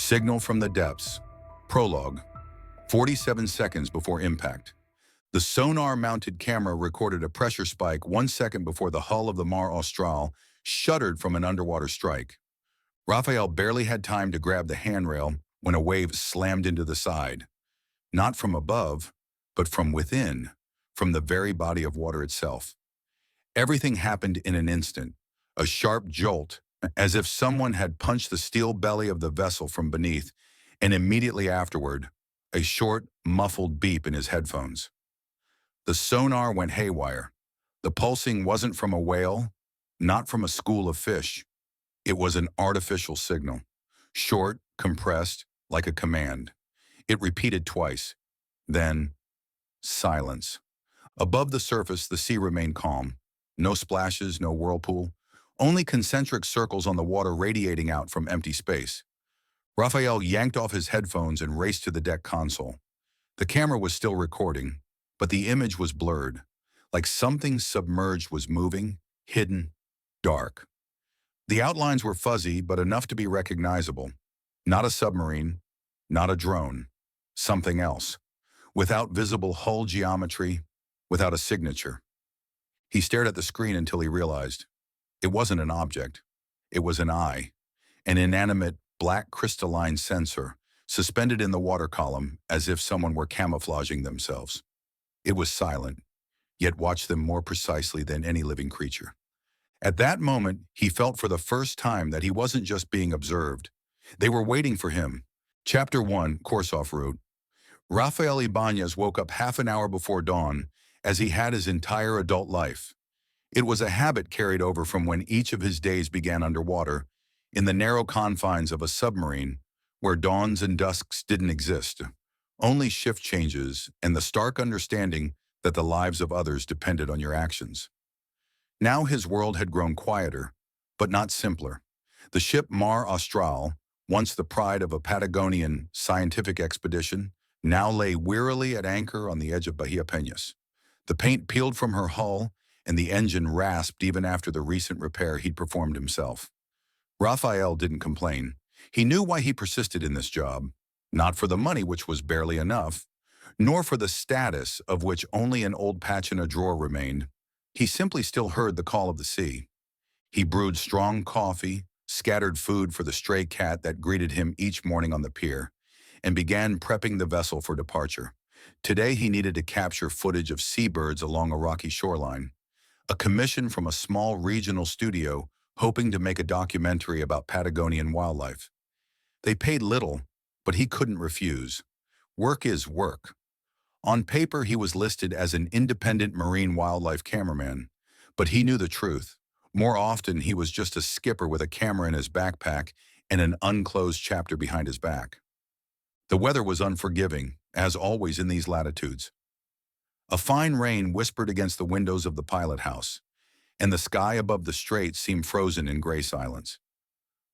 Signal from the depths. Prologue. 47 seconds before impact. The sonar-mounted camera recorded a pressure spike 1 second before the hull of the Mar Austral shuddered from an underwater strike. Rafael barely had time to grab the handrail when a wave slammed into the side. Not from above, but from within, from the very body of water itself. Everything happened in an instant, a sharp jolt, as if someone had punched the steel belly of the vessel from beneath, and immediately afterward, a short, muffled beep in his headphones. The sonar went haywire. The pulsing wasn't from a whale, not from a school of fish. It was an artificial signal, short, compressed, like a command. It repeated twice. Then, silence. Above the surface, the sea remained calm. No splashes, no whirlpool, only concentric circles on the water radiating out from empty space. Rafael yanked off his headphones and raced to the deck console. The camera was still recording, but the image was blurred, like something submerged was moving, hidden, dark. The outlines were fuzzy, but enough to be recognizable. Not a submarine, not a drone, something else. Without visible hull geometry, without a signature. He stared at the screen until he realized it wasn't an object. It was an eye, an inanimate, black crystalline sensor, suspended in the water column as if someone were camouflaging themselves. It was silent, yet watched them more precisely than any living creature. At that moment, he felt for the first time that he wasn't just being observed. They were waiting for him. Chapter 1, Course Off Route. Rafael Ibañez woke up half an hour before dawn, as he had his entire adult life. It was a habit carried over from when each of his days began underwater, in the narrow confines of a submarine, where dawns and dusks didn't exist, only shift changes and the stark understanding that the lives of others depended on your actions. Now his world had grown quieter, but not simpler. The ship Mar Austral, once the pride of a Patagonian scientific expedition, now lay wearily at anchor on the edge of Bahia Peñas. The paint peeled from her hull, and the engine rasped even after the recent repair he'd performed himself. Rafael didn't complain. He knew why he persisted in this job, not for the money, which was barely enough, nor for the status of which only an old patch in a drawer remained. He simply still heard the call of the sea. He brewed strong coffee, scattered food for the stray cat that greeted him each morning on the pier, and began prepping the vessel for departure. Today he needed to capture footage of seabirds along a rocky shoreline, a commission from a small regional studio hoping to make a documentary about Patagonian wildlife. They paid little, but he couldn't refuse. Work is work. On paper, he was listed as an independent marine wildlife cameraman, but he knew the truth. More often, he was just a skipper with a camera in his backpack and an unclosed chapter behind his back. The weather was unforgiving, as always in these latitudes. A fine rain whispered against the windows of the pilot house, and the sky above the strait seemed frozen in gray silence.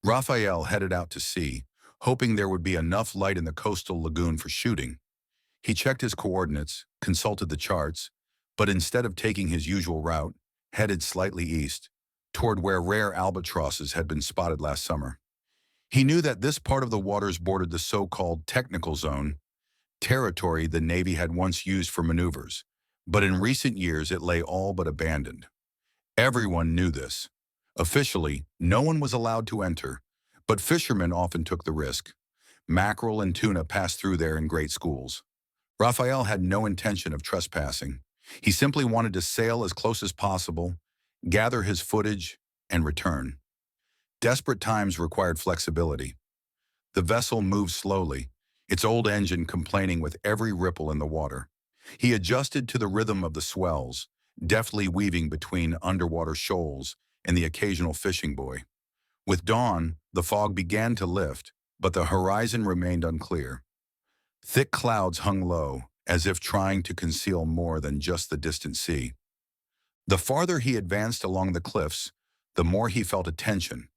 Rafael headed out to sea, hoping there would be enough light in the coastal lagoon for shooting. He checked his coordinates, consulted the charts, but instead of taking his usual route, headed slightly east, toward where rare albatrosses had been spotted last summer. He knew that this part of the waters bordered the so-called technical zone, territory the Navy had once used for maneuvers, but in recent years it lay all but abandoned. Everyone knew this. Officially, no one was allowed to enter, but fishermen often took the risk. Mackerel and tuna passed through there in great schools. Rafael had no intention of trespassing. He simply wanted to sail as close as possible, gather his footage, and return. Desperate times required flexibility. The vessel moved slowly, its old engine complaining with every ripple in the water. He adjusted to the rhythm of the swells, deftly weaving between underwater shoals and the occasional fishing buoy. With dawn, the fog began to lift, but the horizon remained unclear. Thick clouds hung low, as if trying to conceal more than just the distant sea. The farther he advanced along the cliffs, the more he felt a tension,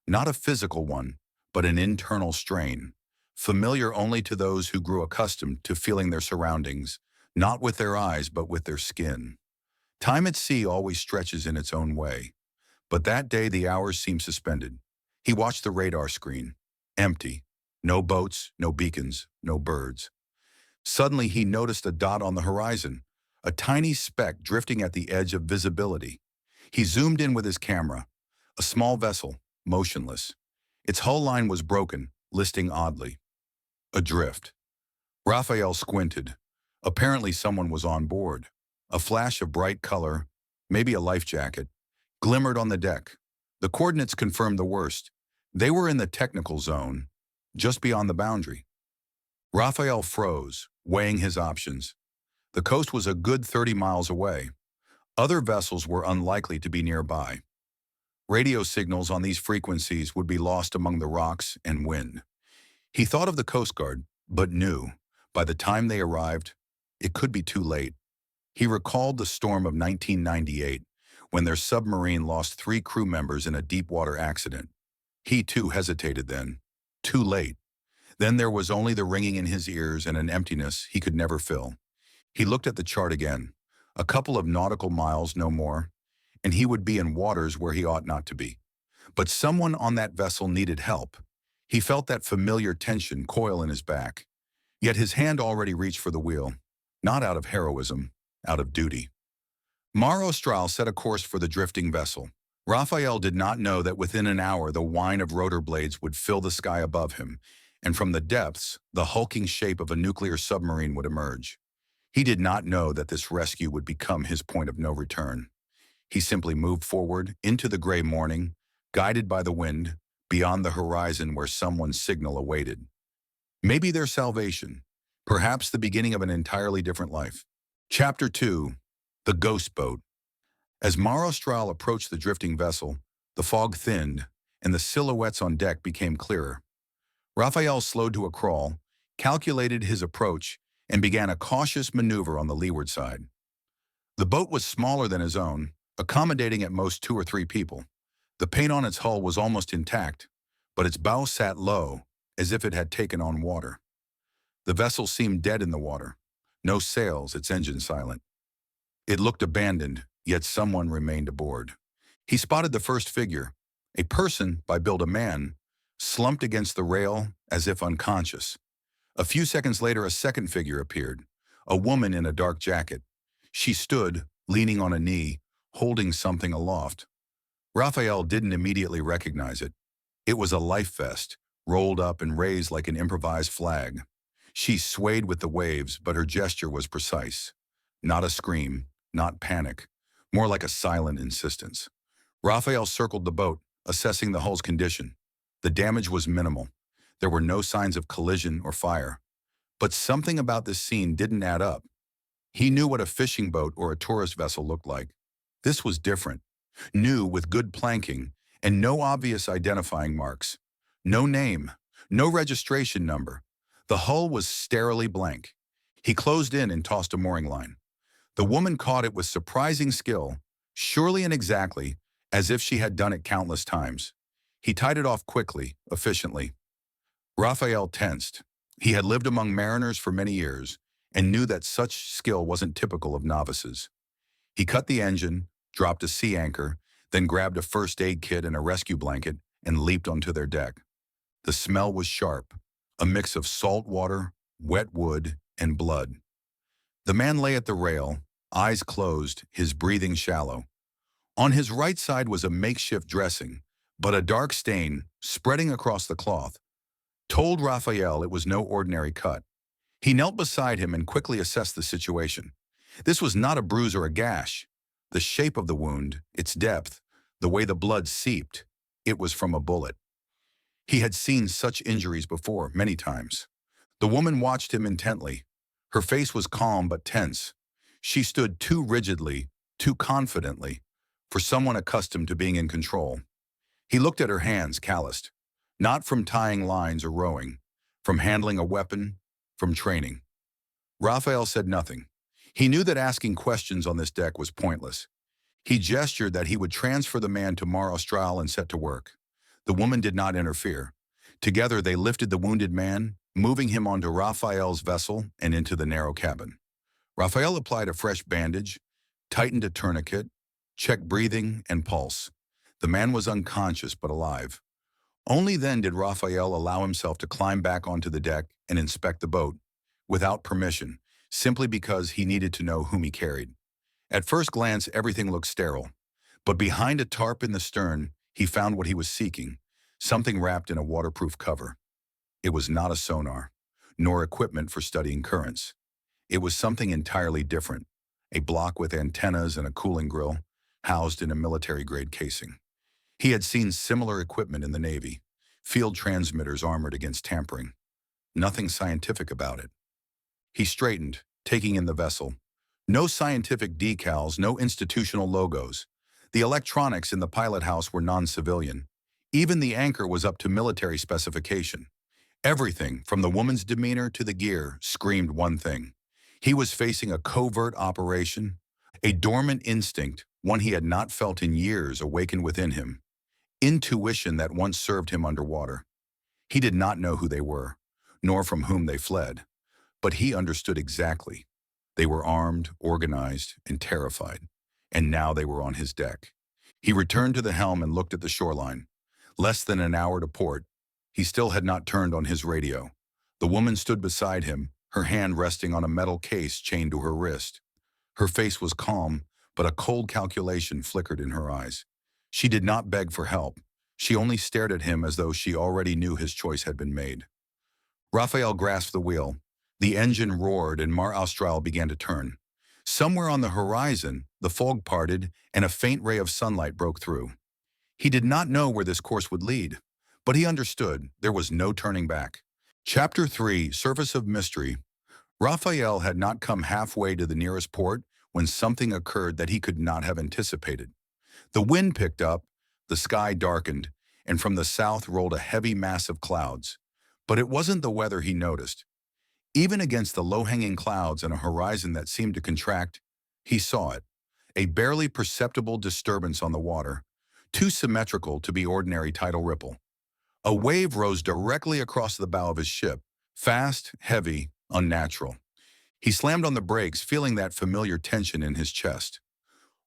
not a physical one, but an internal strain, familiar only to those who grew accustomed to feeling their surroundings, not with their eyes but with their skin. Time at sea always stretches in its own way, but that day the hours seemed suspended. He watched the radar screen, empty, No boats, no beacons, no birds. Suddenly he noticed a dot on the horizon, a tiny speck drifting at the edge of visibility. He zoomed in with his camera. A small vessel, motionless. Its hull line was broken, listing oddly. Adrift. Rafael squinted. Apparently someone was on board. A flash of bright color, maybe a life jacket, glimmered on the deck. The coordinates confirmed the worst. They were in the technical zone, just beyond the boundary. Rafael froze, weighing his options. The coast was a good 30 miles away. Other vessels were unlikely to be nearby. Radio signals on these frequencies would be lost among the rocks and wind. He thought of the Coast Guard, but knew, by the time they arrived, it could be too late. He recalled the storm of 1998, when their submarine lost 3 crew members in a deep-water accident. He too hesitated then. Too late. Then there was only the ringing in his ears and an emptiness he could never fill. He looked at the chart again. A couple of nautical miles, no more, and he would be in waters where he ought not to be. But someone on that vessel needed help. He felt that familiar tension coil in his back. Yet his hand already reached for the wheel, not out of heroism, out of duty. Mar Austral set a course for the drifting vessel. Rafael did not know that within an hour the whine of rotor blades would fill the sky above him, and from the depths, the hulking shape of a nuclear submarine would emerge. He did not know that this rescue would become his point of no return. He simply moved forward into the gray morning, guided by the wind, beyond the horizon where someone's signal awaited. Maybe their salvation, perhaps the beginning of an entirely different life. Chapter 2. The Ghost Boat. As Mar Austral approached the drifting vessel, the fog thinned, and the silhouettes on deck became clearer. Rafael slowed to a crawl, calculated his approach, and began a cautious maneuver on the leeward side. The boat was smaller than his own, accommodating at most 2 or 3 people. The paint on its hull was almost intact, but its bow sat low, as if it had taken on water. The vessel seemed dead in the water. No sails, its engine silent. It looked abandoned, yet someone remained aboard. He spotted the first figure, a person, by build a man, slumped against the rail as if unconscious. A few seconds later, a second figure appeared, a woman in a dark jacket. She stood, leaning on a knee, holding something aloft. Rafael didn't immediately recognize it. It was a life vest, rolled up and raised like an improvised flag. She swayed with the waves, but her gesture was precise. Not a scream, not panic, more like a silent insistence. Rafael circled the boat, assessing the hull's condition. The damage was minimal. There were no signs of collision or fire. But something about this scene didn't add up. He knew what a fishing boat or a tourist vessel looked like. This was different. New, with good planking, and no obvious identifying marks. No name, no registration number. The hull was sterilely blank. He closed in and tossed a mooring line. The woman caught it with surprising skill, surely and exactly, as if she had done it countless times. He tied it off quickly, efficiently. Rafael tensed. He had lived among mariners for many years and knew that such skill wasn't typical of novices. He cut the engine, dropped a sea anchor, then grabbed a first aid kit and a rescue blanket and leaped onto their deck. The smell was sharp, a mix of salt water, wet wood, and blood. The man lay at the rail, eyes closed, his breathing shallow. On his right side was a makeshift dressing, but a dark stain, spreading across the cloth, told Rafael it was no ordinary cut. He knelt beside him and quickly assessed the situation. This was not a bruise or a gash. The shape of the wound, its depth, the way the blood seeped, it was from a bullet. He had seen such injuries before, many times. The woman watched him intently. Her face was calm but tense. She stood too rigidly, too confidently, for someone accustomed to being in control. He looked at her hands, calloused, not from tying lines or rowing, from handling a weapon, from training. Rafael said nothing. He knew that asking questions on this deck was pointless. He gestured that he would transfer the man to Mar Austral and set to work. The woman did not interfere. Together they lifted the wounded man, moving him onto Rafael's vessel and into the narrow cabin. Rafael applied a fresh bandage, tightened a tourniquet, checked breathing and pulse. The man was unconscious but alive. Only then did Raphael allow himself to climb back onto the deck and inspect the boat, without permission, simply because he needed to know whom he carried. At first glance, everything looked sterile, but behind a tarp in the stern, he found what he was seeking, something wrapped in a waterproof cover. It was not a sonar, nor equipment for studying currents. It was something entirely different, a block with antennas and a cooling grill, housed in a military-grade casing. He had seen similar equipment in the Navy, field transmitters armored against tampering. Nothing scientific about it. He straightened, taking in the vessel. No scientific decals, no institutional logos. The electronics in the pilot house were non-civilian. Even the anchor was up to military specification. Everything, from the woman's demeanor to the gear, screamed one thing. He was facing a covert operation, a dormant instinct, one he had not felt in years, awakened within him. Intuition that once served him underwater. He did not know who they were, nor from whom they fled. But he understood exactly. They were armed, organized, and terrified. And now they were on his deck. He returned to the helm and looked at the shoreline. Less than an hour to port. He still had not turned on his radio. The woman stood beside him, her hand resting on a metal case chained to her wrist. Her face was calm, but a cold calculation flickered in her eyes. She did not beg for help. She only stared at him as though she already knew his choice had been made. Raphael grasped the wheel. The engine roared and Mar Austral began to turn. Somewhere on the horizon, the fog parted and a faint ray of sunlight broke through. He did not know where this course would lead, but he understood there was no turning back. Chapter 3, Surface of Mystery. Raphael had not come halfway to the nearest port when something occurred that he could not have anticipated. The wind picked up, the sky darkened, and from the south rolled a heavy mass of clouds. But it wasn't the weather he noticed. Even against the low-hanging clouds and a horizon that seemed to contract, he saw it, a barely perceptible disturbance on the water, too symmetrical to be ordinary tidal ripple. A wave rose directly across the bow of his ship, fast, heavy, unnatural. He slammed on the brakes, feeling that familiar tension in his chest.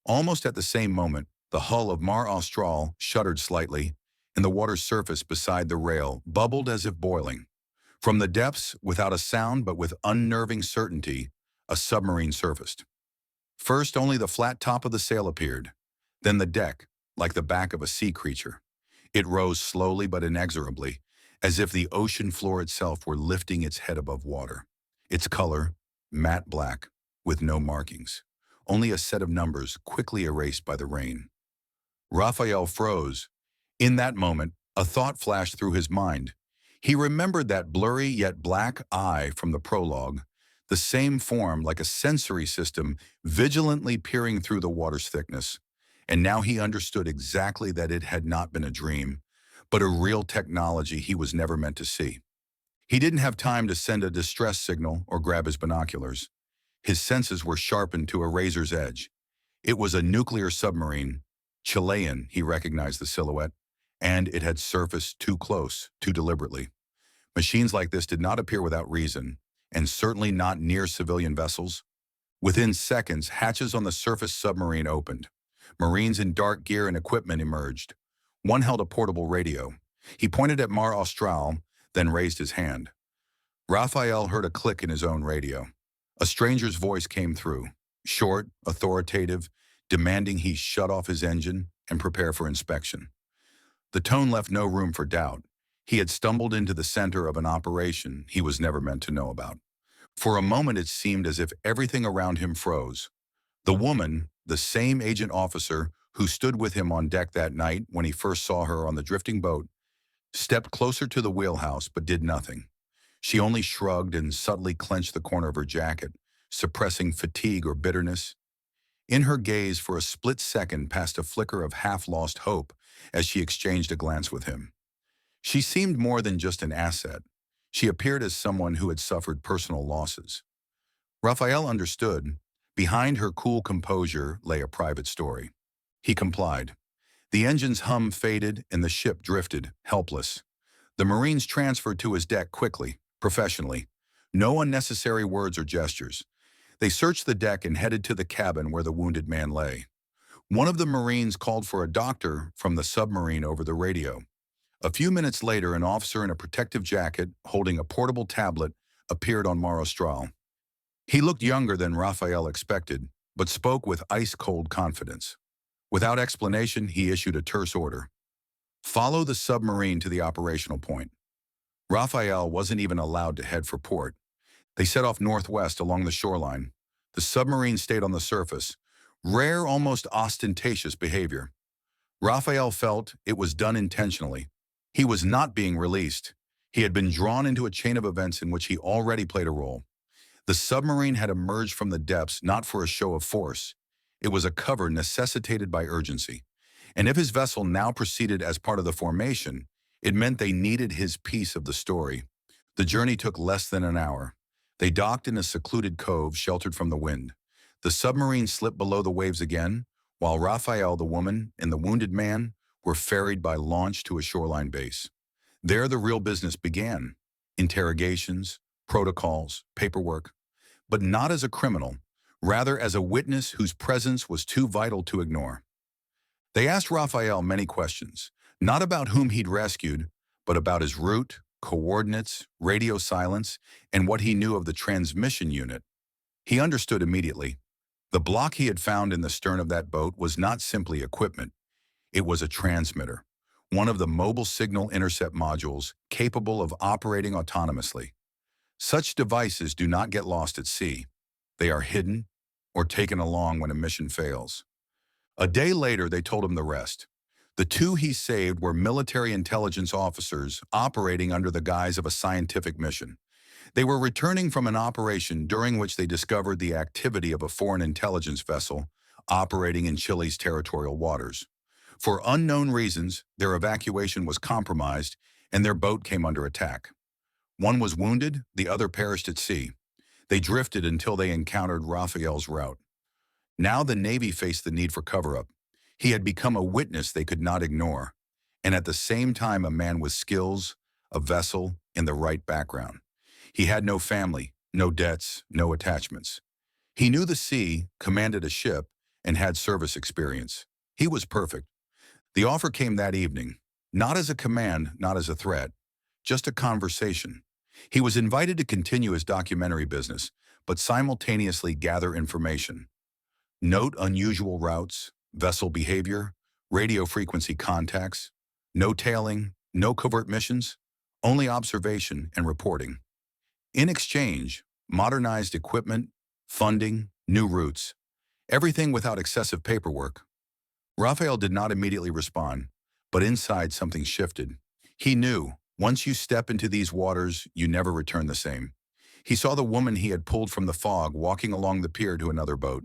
Almost at the same moment, the hull of Mar Austral shuddered slightly, and the water's surface beside the rail bubbled as if boiling. From the depths, without a sound but with unnerving certainty, a submarine surfaced. First, only the flat top of the sail appeared, then the deck, like the back of a sea creature. It rose slowly but inexorably, as if the ocean floor itself were lifting its head above water. Its color, matte black, with no markings, only a set of numbers quickly erased by the rain. Raphael froze. In that moment, a thought flashed through his mind. He remembered that blurry yet black eye from the prologue, the same form like a sensory system vigilantly peering through the water's thickness. And now he understood exactly that it had not been a dream, but a real technology he was never meant to see. He didn't have time to send a distress signal or grab his binoculars. His senses were sharpened to a razor's edge. It was a nuclear submarine. Chilean, he recognized the silhouette, and it had surfaced too close, too deliberately. Machines like this did not appear without reason, and certainly not near civilian vessels. Within seconds, hatches on the surface submarine opened. Marines in dark gear and equipment emerged. One held a portable radio. He pointed at Mar Austral, then raised his hand. Raphael heard a click in his own radio. A stranger's voice came through, short, authoritative, demanding he shut off his engine and prepare for inspection. The tone left no room for doubt. He had stumbled into the center of an operation he was never meant to know about. For a moment it seemed as if everything around him froze. The woman, the same agent officer who stood with him on deck that night when he first saw her on the drifting boat, stepped closer to the wheelhouse but did nothing. She only shrugged and subtly clenched the corner of her jacket, suppressing fatigue or bitterness. In her gaze for a split second passed a flicker of half-lost hope as she exchanged a glance with him. She seemed more than just an asset. She appeared as someone who had suffered personal losses. Raphael understood. Behind her cool composure lay a private story. He complied. The engine's hum faded and the ship drifted, helpless. The Marines transferred to his deck quickly, professionally. No unnecessary words or gestures. They searched the deck and headed to the cabin where the wounded man lay. One of the Marines called for a doctor from the submarine over the radio. A few minutes later, an officer in a protective jacket, holding a portable tablet, appeared on Mar Austral. He looked younger than Rafael expected, but spoke with ice-cold confidence. Without explanation, he issued a terse order. Follow the submarine to the operational point. Rafael wasn't even allowed to head for port. They set off northwest along the shoreline. The submarine stayed on the surface. Rare, almost ostentatious behavior. Rafael felt it was done intentionally. He was not being released. He had been drawn into a chain of events in which he already played a role. The submarine had emerged from the depths not for a show of force. It was a cover necessitated by urgency. And if his vessel now proceeded as part of the formation, it meant they needed his piece of the story. The journey took less than an hour. They docked in a secluded cove sheltered from the wind. The submarine slipped below the waves again, while Rafael, the woman, and the wounded man were ferried by launch to a shoreline base. There the real business began. Interrogations, protocols, paperwork. But not as a criminal, rather as a witness whose presence was too vital to ignore. They asked Rafael many questions, not about whom he'd rescued, but about his route, coordinates, radio silence, and what he knew of the transmission unit. He understood immediately. The block he had found in the stern of that boat was not simply equipment. It was a transmitter, one of the mobile signal intercept modules capable of operating autonomously. Such devices do not get lost at sea. They are hidden or taken along when a mission fails. A day later, they told him the rest. The two he saved were military intelligence officers operating under the guise of a scientific mission. They were returning from an operation during which they discovered the activity of a foreign intelligence vessel operating in Chile's territorial waters. For unknown reasons, their evacuation was compromised and their boat came under attack. One was wounded, the other perished at sea. They drifted until they encountered Rafael's route. Now the Navy faced the need for cover-up. He had become a witness they could not ignore, and at the same time a man with skills, a vessel, in the right background. He had no family, no debts, no attachments. He knew the sea, commanded a ship, and had service experience. He was perfect. The offer came that evening, not as a command, not as a threat, just a conversation. He was invited to continue his documentary business, but simultaneously gather information. Note unusual routes, vessel behavior, radio frequency contacts, no tailing, no covert missions, only observation and reporting. In exchange, modernized equipment, funding, new routes, everything without excessive paperwork. Rafael did not immediately respond, but inside something shifted. He knew, once you step into these waters, you never return the same. He saw the woman he had pulled from the fog walking along the pier to another boat.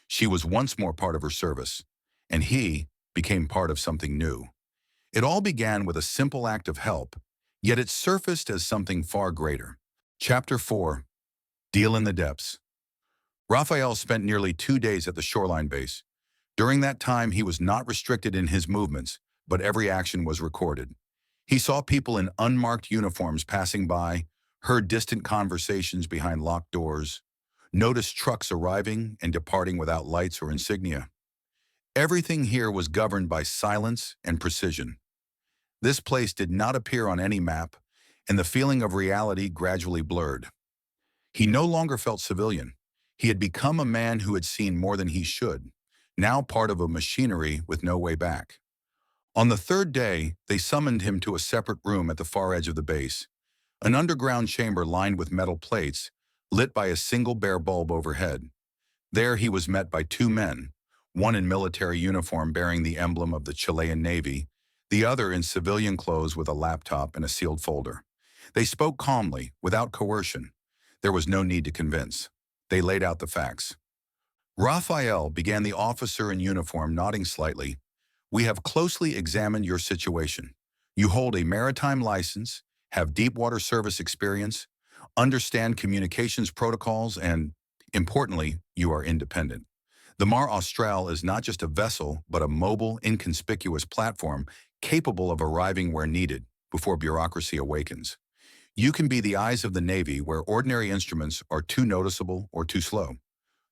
She was once more part of her service, and he became part of something new. It all began with a simple act of help, yet it surfaced as something far greater. Chapter 4. Deal in the Depths. Rafael spent nearly 2 days at the shoreline base. During that time, he was not restricted in his movements, but every action was recorded. He saw people in unmarked uniforms passing by, heard distant conversations behind locked doors, noticed trucks arriving and departing without lights or insignia. Everything here was governed by silence and precision. This place did not appear on any map, and the feeling of reality gradually blurred. He no longer felt civilian. He had become a man who had seen more than he should, now part of a machinery with no way back. On the third day, they summoned him to a separate room at the far edge of the base, an underground chamber lined with metal plates, lit by a single bare bulb overhead. There he was met by 2 men, one in military uniform bearing the emblem of the Chilean Navy, the other in civilian clothes with a laptop and a sealed folder. They spoke calmly, without coercion. There was no need to convince. They laid out the facts. Rafael, began the officer in uniform, nodding slightly. We have closely examined your situation. You hold a maritime license, have deep water service experience, understand communications protocols, and, importantly, you are independent. The Mar Austral is not just a vessel, but a mobile, inconspicuous platform capable of arriving where needed before bureaucracy awakens. You can be the eyes of the Navy where ordinary instruments are too noticeable or too slow.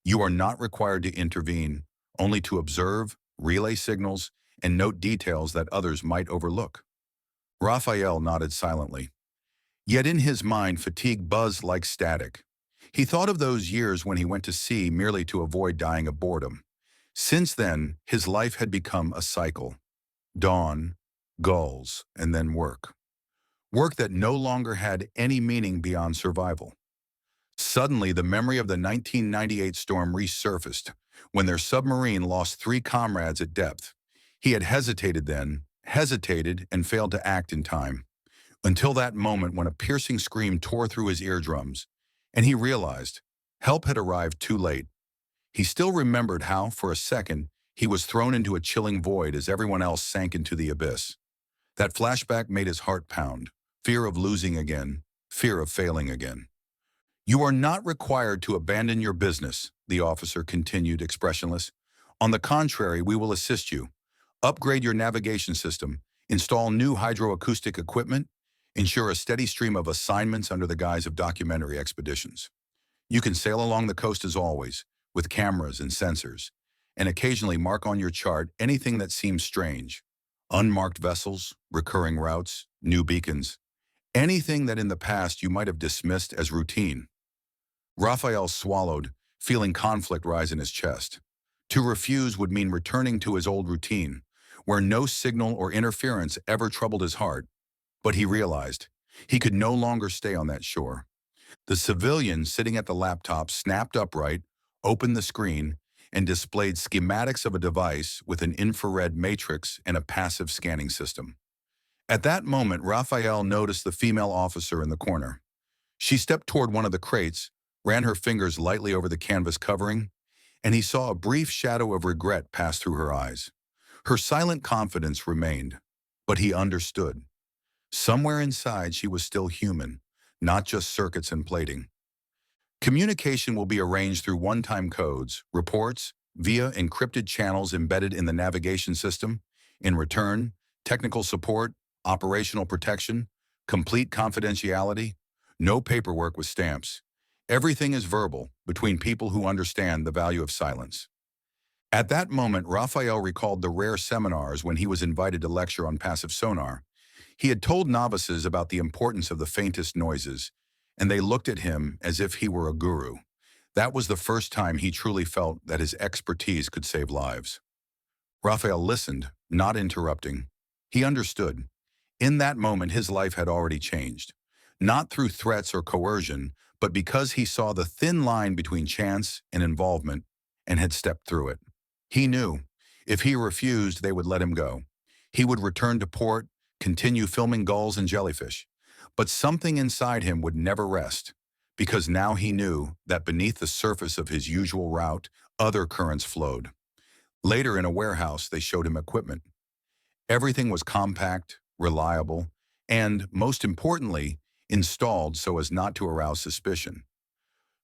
You are not required to intervene, only to observe, relay signals, and note details that others might overlook. Raphael nodded silently. Yet in his mind, fatigue buzzed like static. He thought of those years when he went to sea merely to avoid dying of boredom. Since then, his life had become a cycle. Dawn, gulls, and then work. Work that no longer had any meaning beyond survival. Suddenly, the memory of the 1998 storm resurfaced when their submarine lost 3 comrades at depth. He had hesitated then, hesitated, and failed to act in time, until that moment when a piercing scream tore through his eardrums, and he realized help had arrived too late. He still remembered how, for a second, he was thrown into a chilling void as everyone else sank into the abyss. That flashback made his heart pound. Fear of losing again, fear of failing again. You are not required to abandon your business, the officer continued, expressionless. On the contrary, we will assist you. Upgrade your navigation system, install new hydroacoustic equipment, ensure a steady stream of assignments under the guise of documentary expeditions. You can sail along the coast as always, with cameras and sensors, and occasionally mark on your chart anything that seems strange. Unmarked vessels, recurring routes, new beacons, anything that in the past you might have dismissed as routine. Raphael swallowed, feeling conflict rise in his chest. To refuse would mean returning to his old routine, where no signal or interference ever troubled his heart. But he realized he could no longer stay on that shore. The civilian sitting at the laptop snapped upright, opened the screen, and displayed schematics of a device with an infrared matrix and a passive scanning system. At that moment, Raphael noticed the female officer in the corner. She stepped toward one of the crates, ran her fingers lightly over the canvas covering, and he saw a brief shadow of regret pass through her eyes. Her silent confidence remained, but he understood. Somewhere inside, she was still human, not just circuits and plating. Communication will be arranged through one-time codes, reports, via encrypted channels embedded in the navigation system. In return, technical support, operational protection, complete confidentiality, no paperwork with stamps. Everything is verbal, between people who understand the value of silence. At that moment, Raphael recalled the rare seminars when he was invited to lecture on passive sonar. He had told novices about the importance of the faintest noises, and they looked at him as if he were a guru. That was the first time he truly felt that his expertise could save lives. Raphael listened, not interrupting. He understood. In that moment, his life had already changed. Not through threats or coercion, but because he saw the thin line between chance and involvement and had stepped through it. He knew, if he refused, they would let him go. He would return to port, continue filming gulls and jellyfish. But something inside him would never rest, because now he knew that beneath the surface of his usual route, other currents flowed. Later in a warehouse, they showed him equipment. Everything was compact, reliable, and, most importantly, installed so as not to arouse suspicion.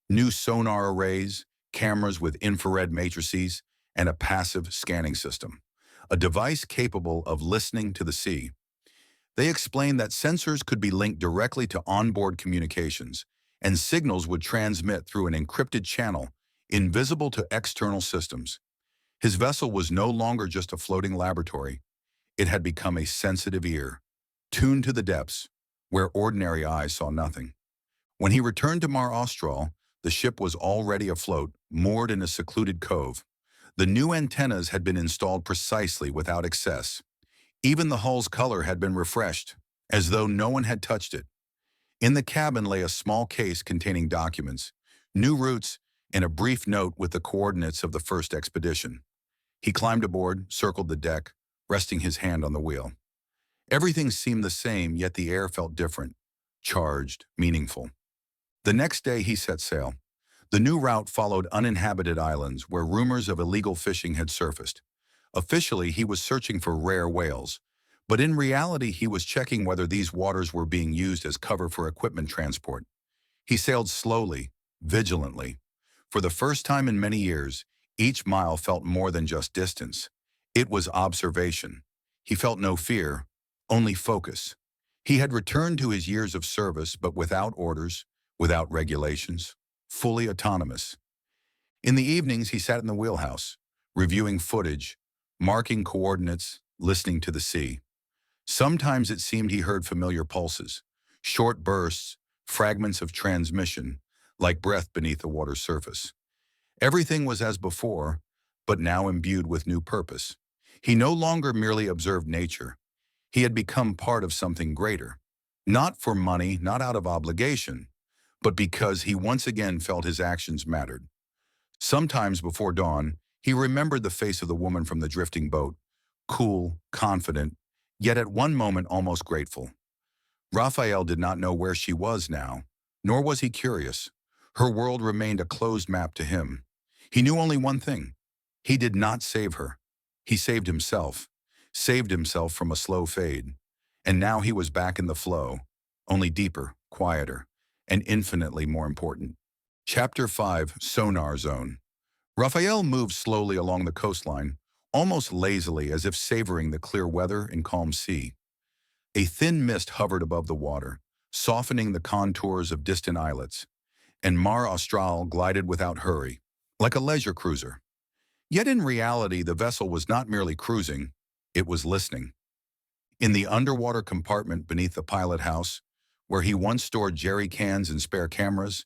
New sonar arrays, cameras with infrared matrices, and a passive scanning system. A device capable of listening to the sea. They explained that sensors could be linked directly to onboard communications, and signals would transmit through an encrypted channel, invisible to external systems. His vessel was no longer just a floating laboratory. It had become a sensitive ear, tuned to the depths, where ordinary eyes saw nothing. When he returned to Mar Austral, the ship was already afloat, moored in a secluded cove. The new antennas had been installed precisely without excess. Even the hull's color had been refreshed, as though no one had touched it. In the cabin lay a small case containing documents, new routes, and a brief note with the coordinates of the first expedition. He climbed aboard, circled the deck, resting his hand on the wheel. Everything seemed the same, yet the air felt different, charged, meaningful. The next day he set sail. The new route followed uninhabited islands where rumors of illegal fishing had surfaced. Officially, he was searching for rare whales, but in reality he was checking whether these waters were being used as cover for equipment transport. He sailed slowly, vigilantly. For the first time in many years, each mile felt more than just distance. It was observation. He felt no fear, only focus. He had returned to his years of service, but without orders, without regulations, fully autonomous. In the evenings, he sat in the wheelhouse, reviewing footage, marking coordinates, listening to the sea. Sometimes it seemed he heard familiar pulses, short bursts, fragments of transmission, like breath beneath the water's surface. Everything was as before, but now imbued with new purpose. He no longer merely observed nature. He had become part of something greater. Not for money, not out of obligation, but because he once again felt his actions mattered. Sometimes before dawn, he remembered the face of the woman from the drifting boat, cool, confident, yet at one moment almost grateful. Raphael did not know where she was now, nor was he curious. Her world remained a closed map to him. He knew only one thing. He did not save her. He saved himself from a slow fade. And now he was back in the flow, only deeper, quieter, and infinitely more important. Chapter 5, Sonar Zone. Raphael moved slowly along the coastline, almost lazily as if savoring the clear weather and calm sea. A thin mist hovered above the water, softening the contours of distant islets, and Mar Austral glided without hurry, like a leisure cruiser. Yet in reality, the vessel was not merely cruising, it was listening. In the underwater compartment beneath the pilot house, where he once stored jerry cans and spare cameras,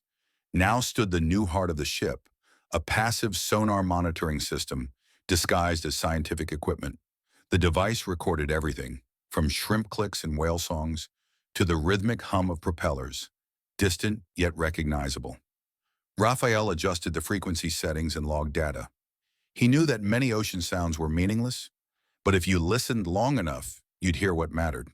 now stood the new heart of the ship, a passive sonar monitoring system disguised as scientific equipment. The device recorded everything, from shrimp clicks and whale songs to the rhythmic hum of propellers, distant yet recognizable. Raphael adjusted the frequency settings and logged data. He knew that many ocean sounds were meaningless, but if you listened long enough, you'd hear what mattered.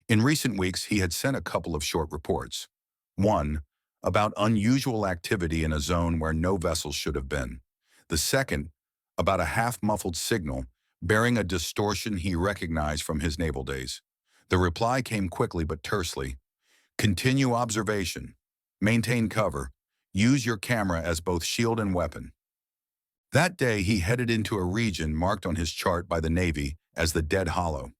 In recent weeks, he had sent a couple of short reports. One, about unusual activity in a zone where no vessels should have been. The second, about a half-muffled signal bearing a distortion he recognized from his naval days. The reply came quickly but tersely. Continue observation. Maintain cover. Use your camera as both shield and weapon. That day, he headed into a region marked on his chart by the Navy as the Dead Hollow.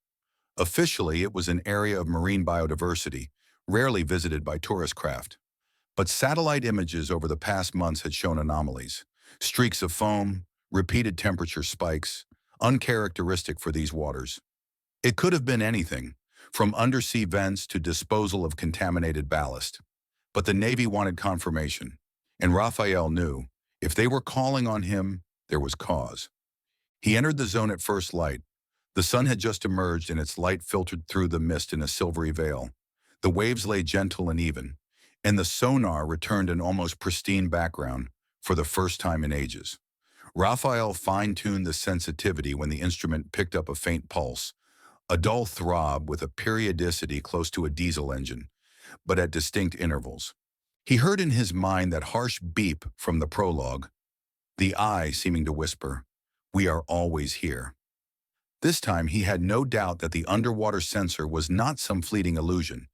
Officially, it was an area of marine biodiversity, rarely visited by tourist craft. But satellite images over the past months had shown anomalies. Streaks of foam, repeated temperature spikes, uncharacteristic for these waters. It could have been anything, from undersea vents to disposal of contaminated ballast. But the Navy wanted confirmation, and Raphael knew, if they were calling on him, there was cause. He entered the zone at first light. The sun had just emerged and its light filtered through the mist in a silvery veil. The waves lay gentle and even, and the sonar returned an almost pristine background for the first time in ages. Raphael fine-tuned the sensitivity when the instrument picked up a faint pulse, a dull throb with a periodicity close to a diesel engine, but at distinct intervals. He heard in his mind that harsh beep from the prologue, the eye seeming to whisper, "We are always here." This time he had no doubt that the underwater sensor was not some fleeting illusion,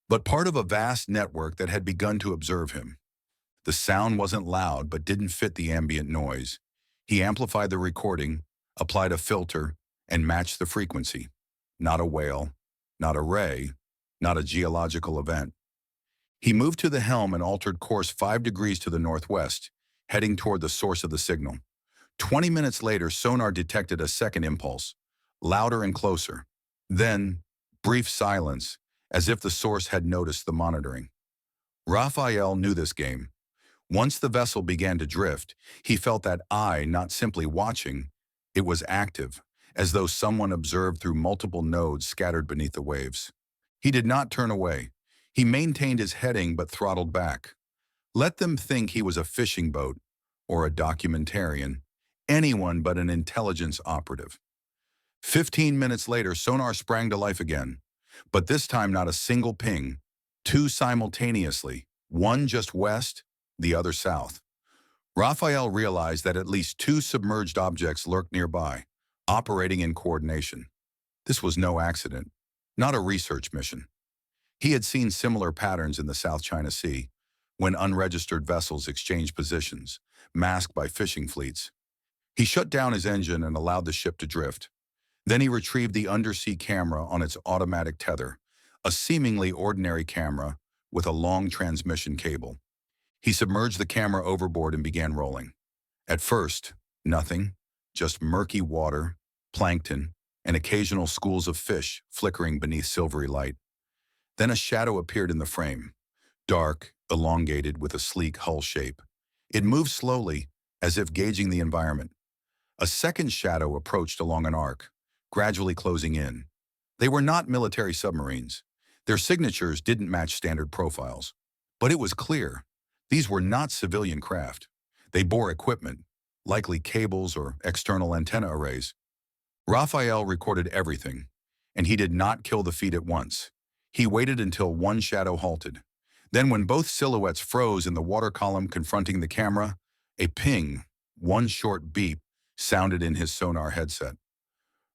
but part of a vast network that had begun to observe him. The sound wasn't loud but didn't fit the ambient noise. He amplified the recording, applied a filter, and matched the frequency. Not a whale, not a ray, not a geological event. He moved to the helm and altered course 5 degrees to the northwest, heading toward the source of the signal. 20 minutes later, sonar detected a second impulse, louder and closer. Then, brief silence, as if the source had noticed the monitoring. Raphael knew this game. Once the vessel began to drift, he felt that eye not simply watching, it was active, as though someone observed through multiple nodes scattered beneath the waves. He did not turn away. He maintained his heading but throttled back. Let them think he was a fishing boat or a documentarian, anyone but an intelligence operative. 15 minutes later, sonar sprang to life again, but this time not a single ping, 2 simultaneously, one just west, the other south. Raphael realized that at least 2 submerged objects lurked nearby, operating in coordination. This was no accident, not a research mission. He had seen similar patterns in the South China Sea, when unregistered vessels exchanged positions, masked by fishing fleets. He shut down his engine and allowed the ship to drift. Then he retrieved the undersea camera on its automatic tether, a seemingly ordinary camera with a long transmission cable. He submerged the camera overboard and began rolling. At first, nothing, just murky water, plankton, and occasional schools of fish flickering beneath silvery light. Then a shadow appeared in the frame, dark, elongated with a sleek hull shape. It moved slowly, as if gauging the environment. A second shadow approached along an arc, gradually closing in. They were not military submarines. Their signatures didn't match standard profiles. But it was clear, these were not civilian craft. They bore equipment, likely cables or external antenna arrays. Rafael recorded everything, and he did not kill the feed at once. He waited until one shadow halted. Then when both silhouettes froze in the water column confronting the camera, a ping, one short beep, sounded in his sonar headset.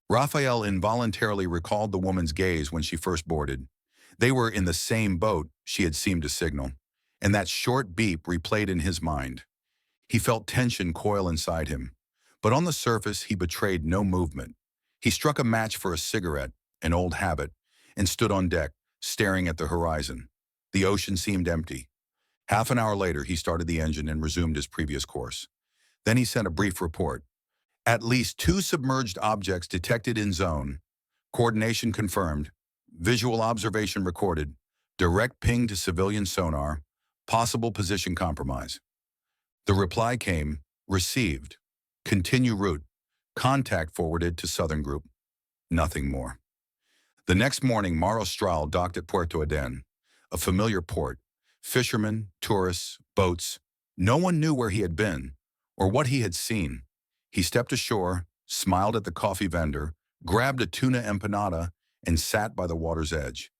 Rafael involuntarily recalled the woman's gaze when she first boarded. They were in the same boat, she had seemed to signal, and that short beep replayed in his mind. He felt tension coil inside him, but on the surface he betrayed no movement. He struck a match for a cigarette, an old habit, and stood on deck, staring at the horizon. The ocean seemed empty. Half an hour later, he started the engine and resumed his previous course. Then he sent a brief report. At least 2 submerged objects detected in zone. Coordination confirmed. Visual observation recorded. Direct ping to civilian sonar. Possible position compromise. The reply came, received. Continue route. Contact forwarded to Southern Group. Nothing more. The next morning, Mar Austral docked at Puerto Aden, a familiar port. Fishermen, tourists, boats. No one knew where he had been or what he had seen. He stepped ashore, smiled at the coffee vendor, grabbed a tuna empanada, and sat by the water's edge.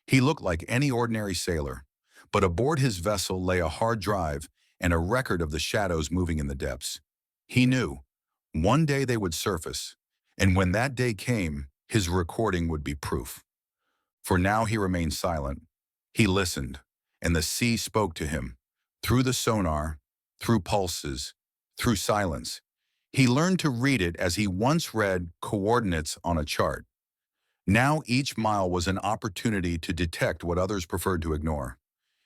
He looked like any ordinary sailor, but aboard his vessel lay a hard drive and a record of the shadows moving in the depths. He knew one day they would surface, and when that day came, his recording would be proof. For now he remained silent. He listened, and the sea spoke to him, through the sonar, through pulses, through silence. He learned to read it as he once read coordinates on a chart. Now each mile was an opportunity to detect what others preferred to ignore.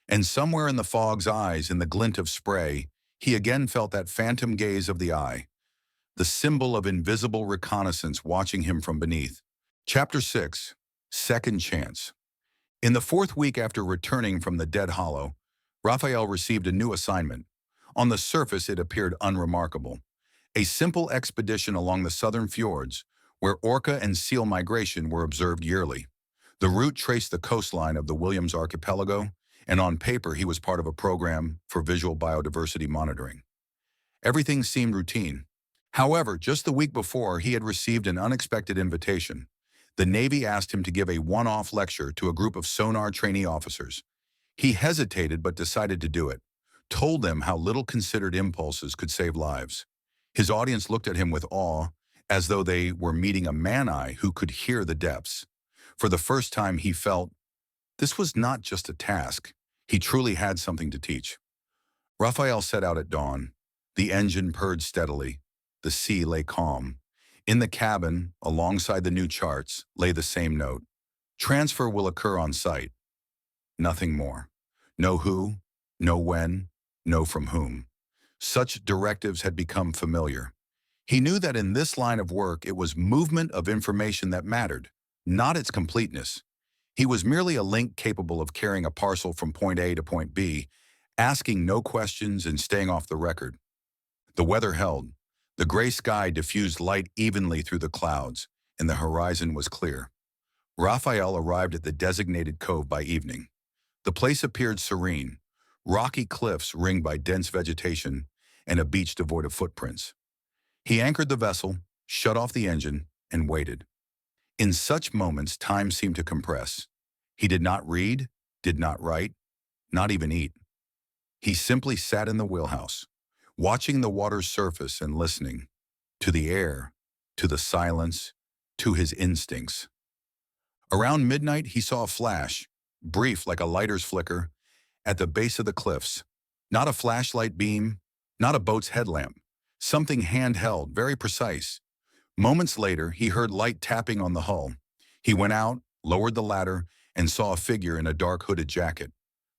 And somewhere in the fog's eyes, in the glint of spray, he again felt that phantom gaze of the eye, the symbol of invisible reconnaissance watching him from beneath. Chapter 6. Second Chance. In the 4th week after returning from the Dead Hollow, Rafael received a new assignment. On the surface, it appeared unremarkable. A simple expedition along the southern fjords, where orca and seal migration were observed yearly. The route traced the coastline of the Williams Archipelago, and on paper he was part of a program for visual biodiversity monitoring. Everything seemed routine. However, just the week before, he had received an unexpected invitation. The Navy asked him to give a one-off lecture to a group of sonar trainee officers. He hesitated but decided to do it, told them how little considered impulses could save lives. His audience looked at him with awe, as though they were meeting a man-eye who could hear the depths. For the first time he felt this was not just a task. He truly had something to teach. Rafael set out at dawn. The engine purred steadily. The sea lay calm. In the cabin, alongside the new charts, lay the same note. Transfer will occur on site. Nothing more. No who, no when, no from whom. Such directives had become familiar. He knew that in this line of work it was movement of information that mattered, not its completeness. He was merely a link capable of carrying a parcel from point A to point B, asking no questions and staying off the record. The weather held. The gray sky diffused light evenly through the clouds, and the horizon was clear. Rafael arrived at the designated cove by evening. The place appeared serene, rocky cliffs ringed by dense vegetation, and a beach devoid of footprints. He anchored the vessel, shut off the engine, and waited. In such moments, time seemed to compress. He did not read, did not write, not even eat. He simply sat in the wheelhouse, watching the water's surface and listening to the air, to the silence, to his instincts. Around midnight, he saw a flash, brief like a lighter's flicker, at the base of the cliffs. Not a flashlight beam, not a boat's headlamp, something handheld, very precise. Moments later, he heard light tapping on the hull. He went out, lowered the ladder, and saw a figure in a dark hooded jacket.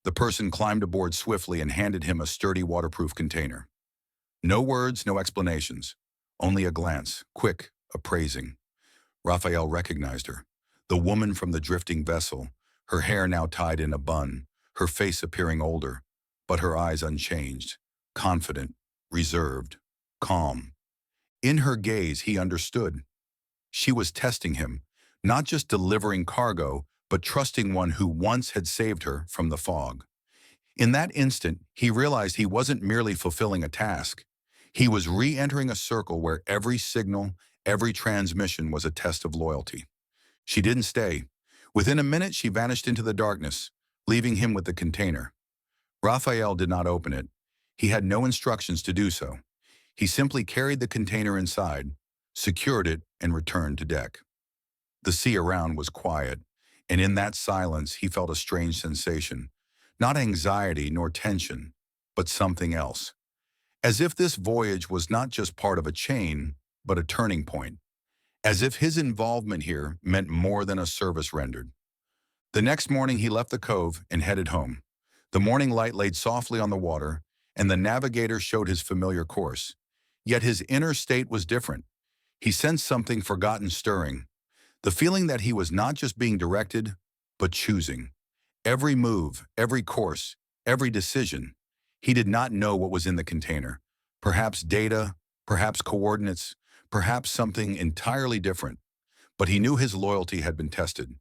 The person climbed aboard swiftly and handed him a sturdy waterproof container. No words, no explanations, only a glance, quick, appraising. Raphael recognized her, the woman from the drifting vessel, her hair now tied in a bun, her face appearing older, but her eyes unchanged, confident, reserved, calm. In her gaze, he understood. She was testing him, not just delivering cargo, but trusting one who once had saved her from the fog. In that instant, he realized he wasn't merely fulfilling a task. He was re-entering a circle where every signal, every transmission was a test of loyalty. She didn't stay. Within a minute, she vanished into the darkness, leaving him with the container. Raphael did not open it. He had no instructions to do so. He simply carried the container inside, secured it, and returned to deck. The sea around was quiet, and in that silence he felt a strange sensation. Not anxiety nor tension, but something else. As if this voyage was not just part of a chain, but a turning point. As if his involvement here meant more than a service rendered. The next morning he left the cove and headed home. The morning light laid softly on the water, and the navigator showed his familiar course. Yet his inner state was different. He sensed something forgotten stirring. The feeling that he was not just being directed, but choosing. Every move, every course, every decision. He did not know what was in the container. Perhaps data, perhaps coordinates, perhaps something entirely different. But he knew his loyalty had been tested.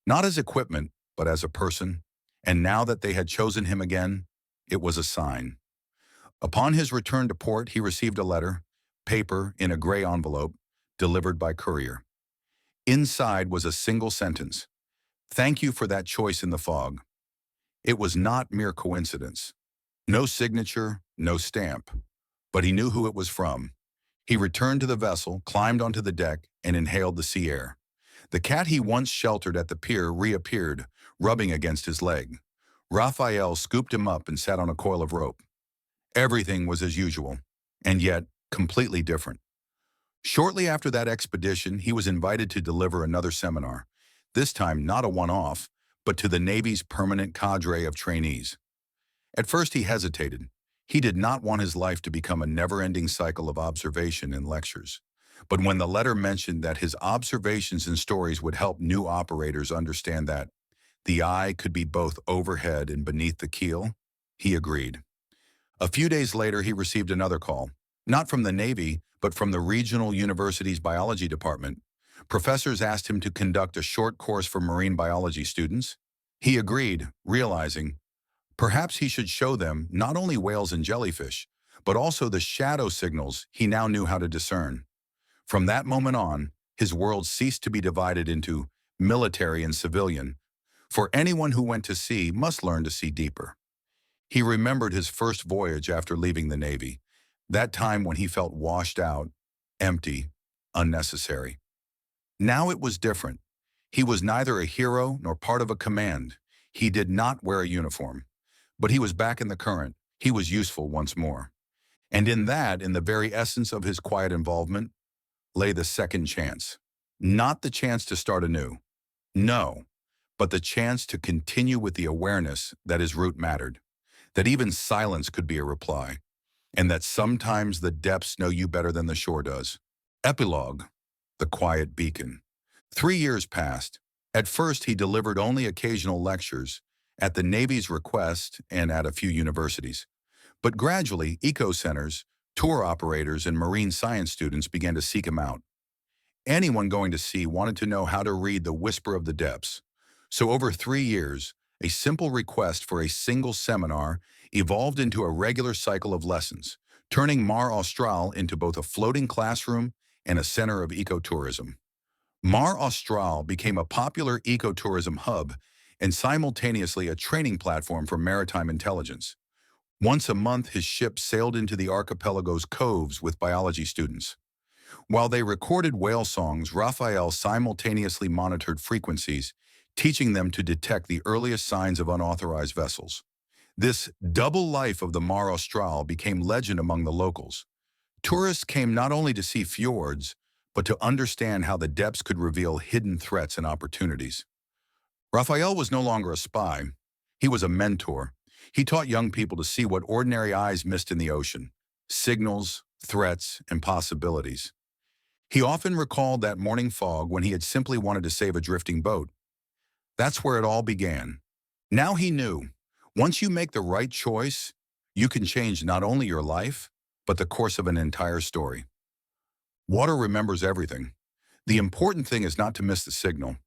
Not as equipment, but as a person. And now that they had chosen him again, it was a sign. Upon his return to port, he received a letter, paper in a gray envelope, delivered by courier. Inside was a single sentence. "Thank you for that choice in the fog." It was not mere coincidence. No signature, no stamp. But he knew who it was from. He returned to the vessel, climbed onto the deck, and inhaled the sea air. The cat he once sheltered at the pier reappeared, rubbing against his leg. Raphael scooped him up and sat on a coil of rope. Everything was as usual, and yet completely different. Shortly after that expedition, he was invited to deliver another seminar, this time not a one-off, but to the Navy's permanent cadre of trainees. At first he hesitated. He did not want his life to become a never-ending cycle of observation and lectures. But when the letter mentioned that his observations and stories would help new operators understand that the eye could be both overhead and beneath the keel, he agreed. A few days later, he received another call, not from the Navy, but from the regional university's biology department. Professors asked him to conduct a short course for marine biology students. He agreed, realizing perhaps he should show them not only whales and jellyfish, but also the shadow signals he now knew how to discern. From that moment on, his world ceased to be divided into military and civilian, for anyone who went to sea must learn to see deeper. He remembered his first voyage after leaving the Navy, that time when he felt washed out, empty, unnecessary. Now it was different. He was neither a hero nor part of a command. He did not wear a uniform. But he was back in the current. He was useful once more. And in that, in the very essence of his quiet involvement, lay the second chance. Not the chance to start anew. No, but the chance to continue with the awareness that his route mattered, that even silence could be a reply, and that sometimes the depths know you better than the shore does. Epilogue, the quiet beacon. 3 years passed. At first, he delivered only occasional lectures, at the Navy's request and at a few universities. But gradually, eco-centers, tour operators, and marine science students began to seek him out. Anyone going to sea wanted to know how to read the whisper of the depths. So over 3 years, a simple request for a single seminar evolved into a regular cycle of lessons, turning Mar Austral into both a floating classroom and a center of ecotourism. Mar Austral became a popular ecotourism hub and simultaneously a training platform for maritime intelligence. Once a month, his ship sailed into the archipelago's coves with biology students. While they recorded whale songs, Raphael simultaneously monitored frequencies, teaching them to detect the earliest signs of unauthorized vessels. This double life of the Mar Austral became legend among the locals. Tourists came not only to see fjords, but to understand how the depths could reveal hidden threats and opportunities. Raphael was no longer a spy. He was a mentor. He taught young people to see what ordinary eyes missed in the ocean: signals, threats, and possibilities. He often recalled that morning fog when he had simply wanted to save a drifting boat. That's where it all began. Now he knew, once you make the right choice, you can change not only your life, but the course of an entire story. Water remembers everything. The important thing is not to miss the signal.